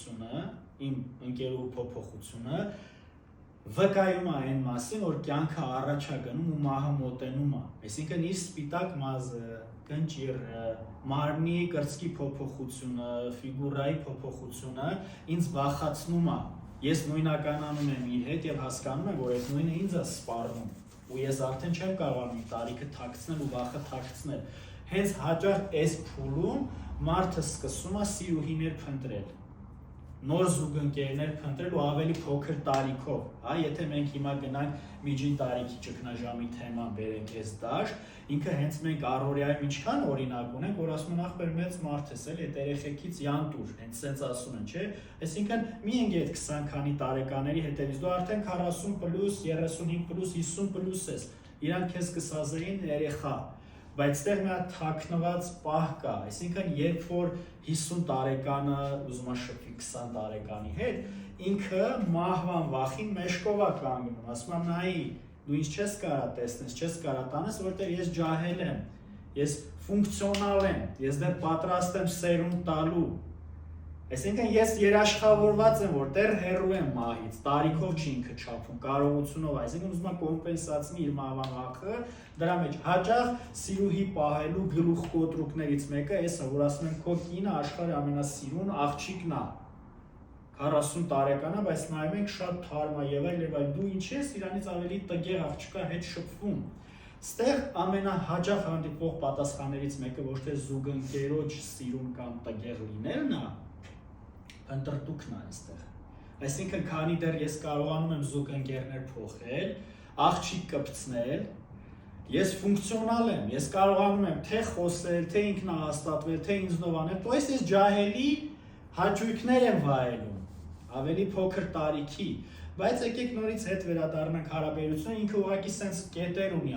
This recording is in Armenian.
փոփոխությունը, իմ ընկերուհու փոփոխությունը վկայում է այն մասին, որ կյանքը առաջ է գնում ու մահը մոտենում է։ Այսինքն իր սպիտակ մազը, կնճիռը, մարմնի կրծքի փոփոխությունը, ֆիգուրայի փոփոխությունը ինձ վախացնում է։ Ես նույնականանում եմ իր հետ եւ հասկանում եմ, որ այդ նույնը ինձ է սպառնում, ու ես արդեն չեմ կարողանում տարիքը թաքցնել ու վախը թաքցնել։ Հենց հաճախ այս փուլում մարդը սկսում է սիրուհիներ փնտրել, նոր զուգընկերներ փնտրել ու ավելի փոքր տարիքով, հա, եթե մենք հիմա գնանք միջին տարիքի ճգնաժամի թեման բերենք այս դաշտ, ինքը հենց մենք առօրյայում ինչքան օրինակ ունենք, որ ասում են ախպեր մեծ մարդ ես էլ, այդ երեխեքից յանտուր, հենց սենց ասում են, չէ՞, այսինքն մի ենք այդ 20 քանի տարեկաների հետևից, դու արդեն 40+, 35+, 50+ ես, իրանք քեզ կսազեին երեխա, բայց այդտեղ մի հատ թաքնված պահ կա, այսինքն երբ որ 50 տարեկանը ուզում է շփվի 20 տարեկանի հետ, ինքը մահվան վախին մեջքով է կանգնում, ասում է նայի, դու ինձ չես կարա տեսնես, չես կարա տանես, որտեղ ես ջահել եմ, ես ֆունկցիոնալ եմ, ես դեռ պատրաստ եմ սերունդ տալու։ Այսինքն ես երաշխավորված եմ, որ դեռ հեռու եմ մահից, տարիքով չի ինքը չափում, կարողությունով, այսինքն ուզում է կոմպենսացնի իր մահվան վախը, դրա մեջ հաճախ սիրուհի պահելու գլուխ կոտրուկներից մեկը էսա, որ ասում են քո կինը աշխարհի ամենասիրուն աղջիկն է, 40 տարեկան է, բայց նայում ենք շատ թարմ է եւ այլ, դու ինչ ես իրանից ավելի տգեղ աղջկա հետ շփվում։ Ստեղ ամենահաճախ հանդիպող պատասխաններից մեկը ոչ թե զուգընկերոջ սիրուն կամ տգեղ լինելն է, ընտրտուքն է այստեղ։ Այսինքն, քանի դեռ ես կարողանում եմ զուգընկերներ փոխել, աղջիկ կպցնել, ես ֆունկցիոնալ եմ, ես կարողանում եմ թե խոսել, թե ինքնահաստատվել, թե ինձնով անել, բայց ես ջահելի հաճույքներ եմ վայելում, ավելի փոքր տարիքի, բայց եկեք նորից հետ վերադառնանք հարաբերությունը, ինքը ուղղակի սենց կետեր ունի